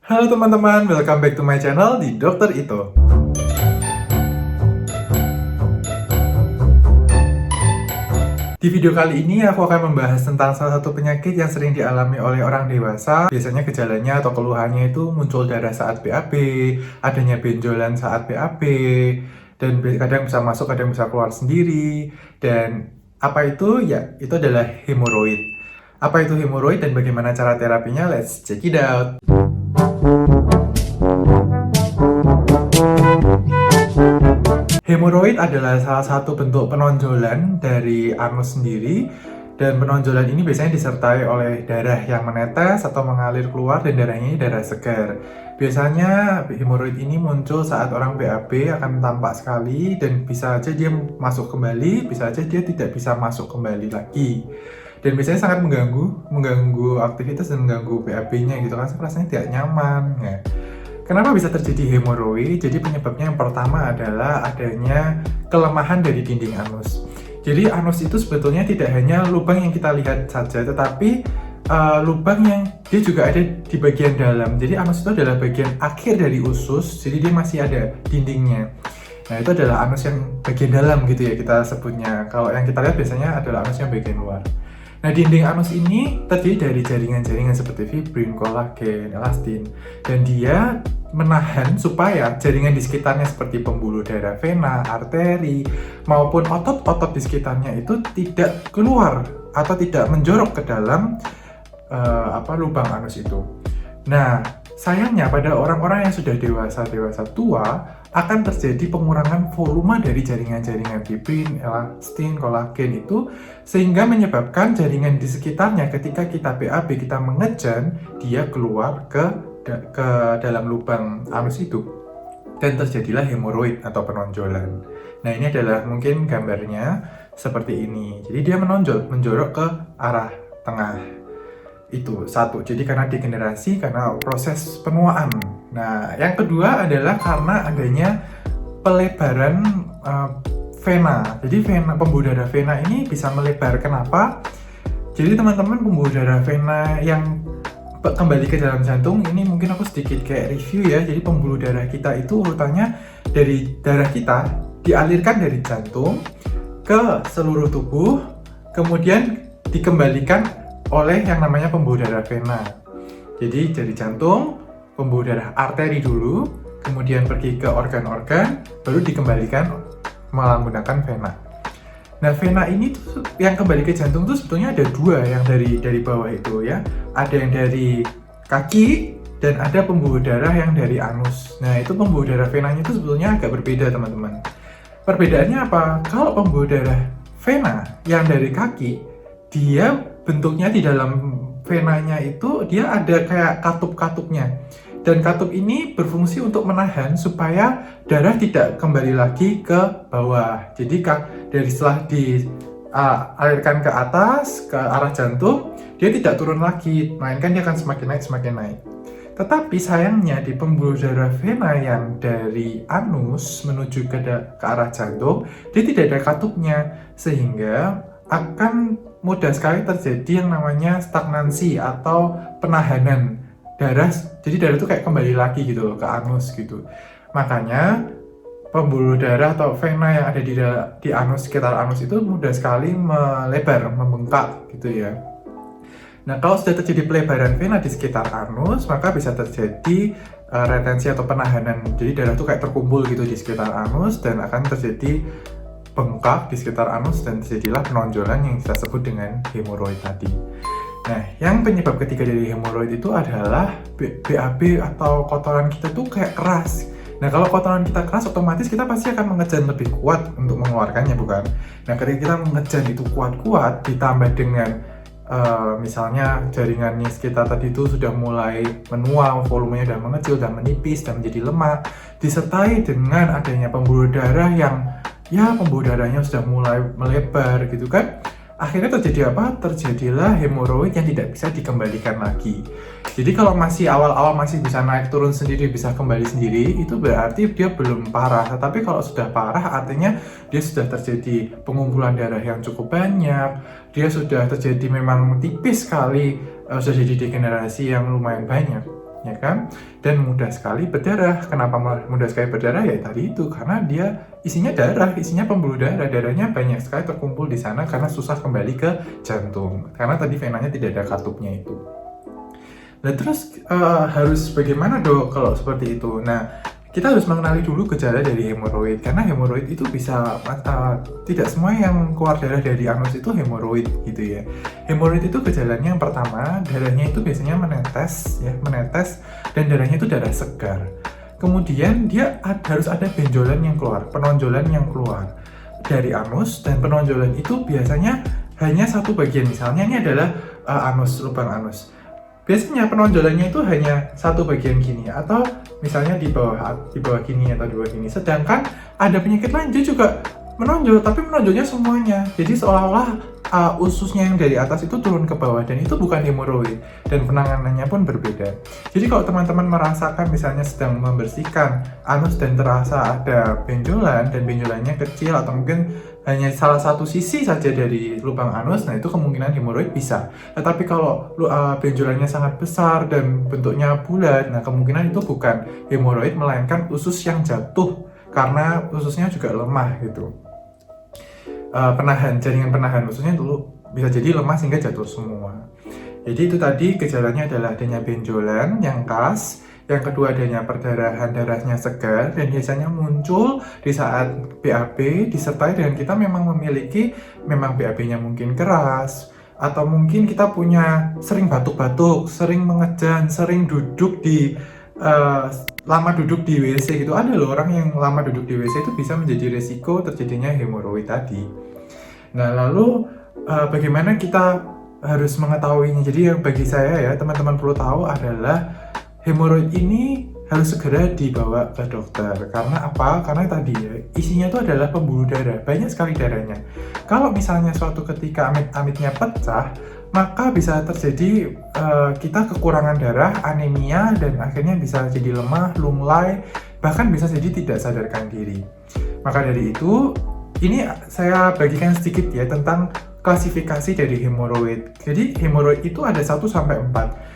Halo teman-teman, welcome back to my channel di Dokter Ito. Di video kali ini aku akan membahas tentang salah satu penyakit yang sering dialami oleh orang dewasa. Biasanya gejalanya atau keluhannya itu muncul darah saat BAB, adanya benjolan saat BAB, dan kadang bisa masuk, kadang bisa keluar sendiri. Dan apa itu? Ya, itu adalah hemoroid. Apa itu hemoroid dan bagaimana cara terapinya? Let's check it out. Hemoroid adalah salah satu bentuk penonjolan dari anus sendiri, dan penonjolan ini biasanya disertai oleh darah yang menetes atau mengalir keluar, dan darahnya ini darah segar. Biasanya hemoroid ini muncul saat orang BAB, akan tampak sekali dan bisa aja dia masuk kembali, bisa aja dia tidak bisa masuk kembali lagi. Dan biasanya sangat mengganggu aktivitas dan mengganggu BAB-nya gitu kan, rasanya tidak nyaman ya. Kenapa bisa terjadi hemoroid? Jadi penyebabnya yang pertama adalah adanya kelemahan dari dinding anus. Jadi anus itu sebetulnya tidak hanya lubang yang kita lihat saja, tetapi lubang yang dia juga ada di bagian dalam. Jadi anus itu adalah bagian akhir dari usus, jadi dia masih ada dindingnya. Nah, itu adalah anus yang bagian dalam gitu ya kita sebutnya. Kalau yang kita lihat biasanya adalah anus yang bagian luar. Nah, dinding anus ini terdiri dari jaringan-jaringan seperti fibrin, kolagen, elastin, dan dia menahan supaya jaringan di sekitarnya seperti pembuluh darah vena, arteri, maupun otot-otot di sekitarnya itu tidak keluar atau tidak menjorok ke dalam lubang anus itu. Nah, sayangnya pada orang-orang yang sudah dewasa tua akan terjadi pengurangan volume dari jaringan-jaringan fibrin, elastin, kolagen itu, sehingga menyebabkan jaringan di sekitarnya ketika kita BAB, kita mengejan, dia keluar ke dalam lubang anus itu, dan terjadilah hemoroid atau penonjolan. Nah, ini adalah mungkin gambarnya seperti ini. Jadi dia menjorok ke arah tengah. Itu satu, jadi karena degenerasi, karena proses penuaan. Nah, yang kedua adalah karena adanya pelebaran vena. Jadi pembuluh darah vena ini bisa melebar. Kenapa? Jadi teman-teman, pembuluh darah vena yang kembali ke dalam jantung ini mungkin aku sedikit kayak review ya. Jadi pembuluh darah kita itu urutannya dari darah kita dialirkan dari jantung ke seluruh tubuh, kemudian dikembalikan oleh yang namanya pembuluh darah vena. Jadi dari jantung, pembuluh darah arteri dulu, kemudian pergi ke organ-organ, baru dikembalikan menggunakan vena. Nah, vena ini tuh yang kembali ke jantung tuh sebetulnya ada dua, yang dari bawah itu ya. Ada yang dari kaki dan ada pembuluh darah yang dari anus. Nah, itu pembuluh darah venanya itu sebetulnya agak berbeda, teman-teman. Perbedaannya apa? Kalau pembuluh darah vena yang dari kaki, dia bentuknya di dalam venanya itu dia ada kayak katup-katupnya. Dan katup ini berfungsi untuk menahan supaya darah tidak kembali lagi ke bawah. Jadi dari setelah dialirkan ke atas, ke arah jantung, dia tidak turun lagi, melainkan dia akan semakin naik. Tetapi sayangnya di pembuluh darah vena yang dari anus menuju ke arah jantung, dia tidak ada katupnya, sehingga akan mudah sekali terjadi yang namanya stagnansi atau penahanan darah. Jadi darah itu kayak kembali lagi gitu loh ke anus gitu. Makanya pembuluh darah atau vena yang ada di anus, sekitar anus itu mudah sekali melebar, membengkak gitu ya. Nah, kalau sudah terjadi pelebaran vena di sekitar anus, maka bisa terjadi retensi atau penahanan. Jadi darah itu kayak terkumpul gitu di sekitar anus, dan akan terjadi bengkak di sekitar anus, dan terjadilah penonjolan yang kita sebut dengan hemoroid tadi. Nah, yang penyebab ketiga dari hemoroid itu adalah BAB atau kotoran kita tuh kayak keras. Nah, kalau kotoran kita keras, otomatis kita pasti akan mengejan lebih kuat untuk mengeluarkannya, bukan? Nah, ketika kita mengejan itu kuat-kuat, ditambah dengan misalnya jaringannya sekitar tadi itu sudah mulai menua, volumenya sudah mengecil, sudah menipis, dan menjadi lemah, disertai dengan adanya pembuluh darah yang pembuluh darahnya sudah mulai melebar gitu kan, akhirnya terjadi apa? Terjadilah hemoroid yang tidak bisa dikembalikan lagi. Jadi kalau masih awal-awal masih bisa naik turun sendiri, bisa kembali sendiri, itu berarti dia belum parah. Tetapi kalau sudah parah, artinya dia sudah terjadi pengumpulan darah yang cukup banyak, dia sudah terjadi memang tipis sekali, sudah jadi degenerasi yang lumayan banyak. ya kan? Dan mudah sekali berdarah. Kenapa mudah sekali berdarah? Ya tadi itu, karena dia isinya darah, isinya pembuluh darah, darahnya banyak sekali terkumpul di sana karena susah kembali ke jantung. Karena tadi venanya tidak ada katupnya itu. Nah terus harus bagaimana dok kalau seperti itu? Nah kita harus mengenali dulu gejala dari hemoroid, karena hemoroid itu bisa tidak semua yang keluar darah dari anus itu hemoroid gitu ya. Hemoroid itu gejalanya yang pertama, darahnya itu biasanya menetes dan darahnya itu darah segar. Kemudian dia harus ada benjolan yang keluar, penonjolan yang keluar dari anus, dan penonjolan itu biasanya hanya satu bagian. Misalnya ini adalah anus, lubang anus. Biasanya penonjolannya itu hanya satu bagian gini, atau misalnya di bawah gini atau di bawah gini. Sedangkan ada penyakit lain dia juga menonjol, tapi menonjolnya semuanya. Jadi seolah-olah ususnya yang dari atas itu turun ke bawah, dan itu bukan hemoroid, dan penanganannya pun berbeda. Jadi kalau teman-teman merasakan misalnya sedang membersihkan anus dan terasa ada benjolan, dan benjolannya kecil atau mungkin hanya salah satu sisi saja dari lubang anus, nah itu kemungkinan hemoroid bisa. Tetapi kalau benjolannya sangat besar dan bentuknya bulat, nah kemungkinan itu bukan hemoroid melainkan usus yang jatuh karena ususnya juga lemah gitu. Jaringan penahan ususnya dulu bisa jadi lemah sehingga jatuh semua. Jadi itu tadi gejalanya adalah adanya benjolan yang khas. Yang kedua adanya perdarahan, darahnya segar, dan biasanya muncul di saat BAB disertai dengan kita memang memiliki BAB-nya mungkin keras, atau mungkin kita punya sering batuk-batuk, sering mengejan, sering duduk di lama duduk di WC gitu. Ada loh orang yang lama duduk di WC itu bisa menjadi resiko terjadinya hemoroid tadi. Nah lalu bagaimana kita harus mengetahuinya? Jadi yang bagi saya ya teman-teman perlu tahu adalah hemoroid ini harus segera dibawa ke dokter. Karena apa? Karena tadi ya, isinya itu adalah pembuluh darah, banyak sekali darahnya. Kalau misalnya suatu ketika amit-amitnya pecah, maka bisa terjadi kita kekurangan darah, anemia, dan akhirnya bisa jadi lemah, lunglai, bahkan bisa jadi tidak sadarkan diri. Maka dari itu, ini saya bagikan sedikit ya tentang klasifikasi dari hemoroid. Jadi hemoroid itu ada 1 sampai 4.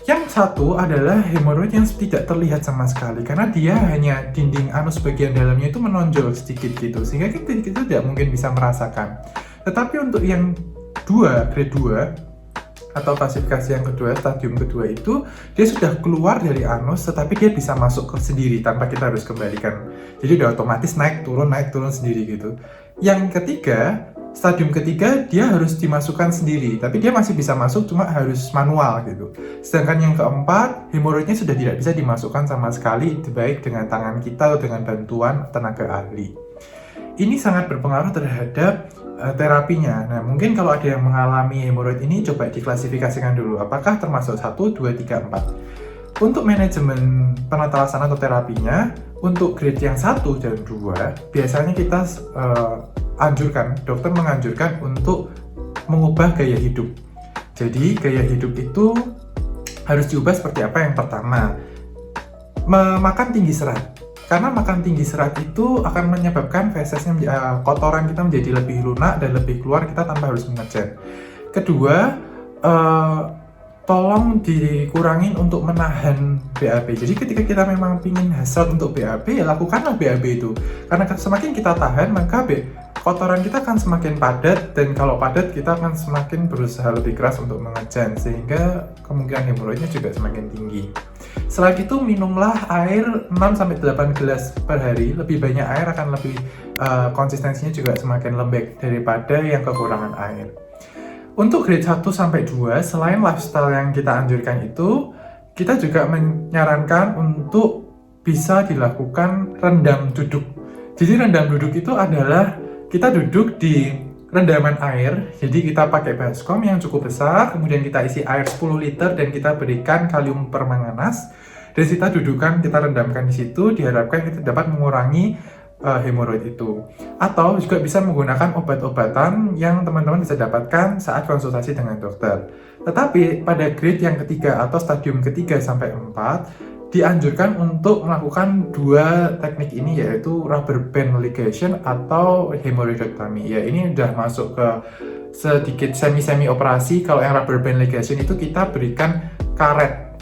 Yang satu adalah hemoroid yang tidak terlihat sama sekali, karena dia hanya dinding anus bagian dalamnya itu menonjol sedikit gitu, sehingga kita tidak mungkin bisa merasakan. Tetapi untuk yang grade 2 atau klasifikasi yang kedua, stadium kedua itu dia sudah keluar dari anus, tetapi dia bisa masuk ke sendiri tanpa kita harus kembalikan. Jadi udah otomatis naik turun sendiri gitu. Yang ketiga, stadium ketiga dia harus dimasukkan sendiri, tapi dia masih bisa masuk, cuma harus manual gitu. Sedangkan yang keempat, hemoroidnya sudah tidak bisa dimasukkan sama sekali, baik dengan tangan kita atau dengan bantuan tenaga ahli. Ini sangat berpengaruh terhadap terapinya. Nah, mungkin kalau ada yang mengalami hemoroid ini, coba diklasifikasikan dulu, apakah termasuk 1, 2, 3, 4. Untuk manajemen penata laksana atau terapinya, untuk grade yang 1 dan 2, biasanya kita dokter menganjurkan untuk mengubah gaya hidup. Jadi gaya hidup itu harus diubah seperti apa? Yang pertama, makan tinggi serat. Karena makan tinggi serat itu akan menyebabkan fesesnya kotoran kita menjadi lebih lunak dan lebih keluar kita tanpa harus mengejan. Kedua, tolong dikurangin untuk menahan BAB. Jadi ketika kita memang ingin hasrat untuk BAB, ya lakukanlah BAB itu. Karena semakin kita tahan, maka kotoran kita akan semakin padat, dan kalau padat kita akan semakin berusaha lebih keras untuk mengejan, sehingga kemungkinan hemoroidnya juga semakin tinggi. Setelah itu minumlah air 6-8 gelas per hari. Lebih banyak air akan lebih konsistensinya juga semakin lembek daripada yang kekurangan air. Untuk grade 1-2, selain lifestyle yang kita anjurkan itu, kita juga menyarankan untuk bisa dilakukan rendam duduk. Jadi rendam duduk itu adalah kita duduk di rendaman air, jadi kita pakai baskom yang cukup besar, kemudian kita isi air 10 liter dan kita berikan kalium permanganas, dan kita rendamkan di situ, diharapkan kita dapat mengurangi hemoroid itu. Atau juga bisa menggunakan obat-obatan yang teman-teman bisa dapatkan saat konsultasi dengan dokter. Tetapi pada grade yang ketiga atau stadium ketiga sampai 4, dianjurkan untuk melakukan 2 teknik ini, yaitu rubber band ligation atau hemoroidectomy. Ya, ini udah masuk ke sedikit semi-semi operasi. Kalau yang rubber band ligation itu kita berikan karet.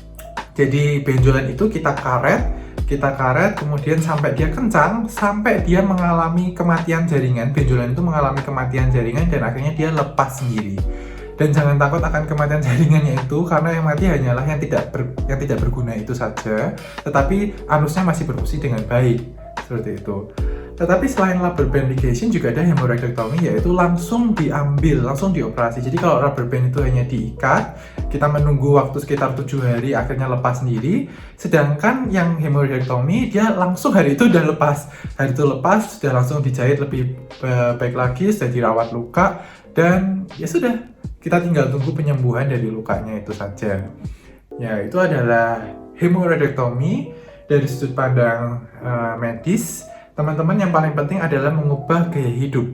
Jadi benjolan itu kita karet, kemudian sampai dia kencang, sampai dia mengalami kematian jaringan. Benjolan itu mengalami kematian jaringan dan akhirnya dia lepas sendiri. Dan jangan takut akan kematian jaringannya itu, karena yang mati hanyalah yang tidak berguna itu saja, tetapi anusnya masih berfungsi dengan baik, seperti itu. Tetapi selain rubber band ligation juga ada hemorrhoidectomy, yaitu langsung diambil, langsung dioperasi. Jadi kalau rubber band itu hanya diikat, kita menunggu waktu sekitar 7 hari, akhirnya lepas sendiri. Sedangkan yang hemorrhoidectomy, dia langsung hari itu udah lepas. Hari itu lepas, sudah langsung dijahit lebih baik lagi, sudah dirawat luka, dan ya sudah, kita tinggal tunggu penyembuhan dari lukanya itu saja. Ya, itu adalah hemorrhoidectomy dari sudut pandang medis. Teman-teman, yang paling penting adalah mengubah gaya hidup.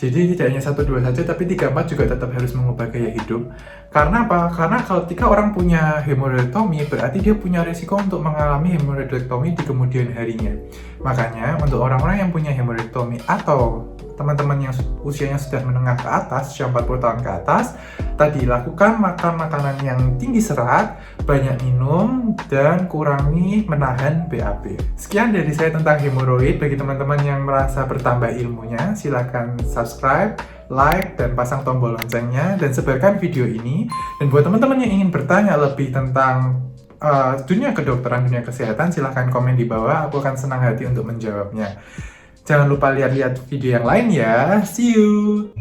Jadi tidak hanya 1-2 saja, tapi 3-4 juga tetap harus mengubah gaya hidup. Karena apa? Karena ketika orang punya hemorrhoidectomy, berarti dia punya risiko untuk mengalami hemorrhoidectomy di kemudian harinya. Makanya, untuk orang-orang yang punya hemorrhoidectomy atau teman-teman yang usianya sudah menengah ke atas, usia 40 tahun ke atas, tadi lakukan makan makanan yang tinggi serat, banyak minum, dan kurangi menahan BAB. Sekian dari saya tentang hemoroid. Bagi teman-teman yang merasa bertambah ilmunya, silakan subscribe, like, dan pasang tombol loncengnya, dan sebarkan video ini. Dan buat teman-teman yang ingin bertanya lebih tentang dunia kedokteran, dunia kesehatan, silahkan komen di bawah, aku akan senang hati untuk menjawabnya. Jangan lupa lihat-lihat video yang lain ya. See you!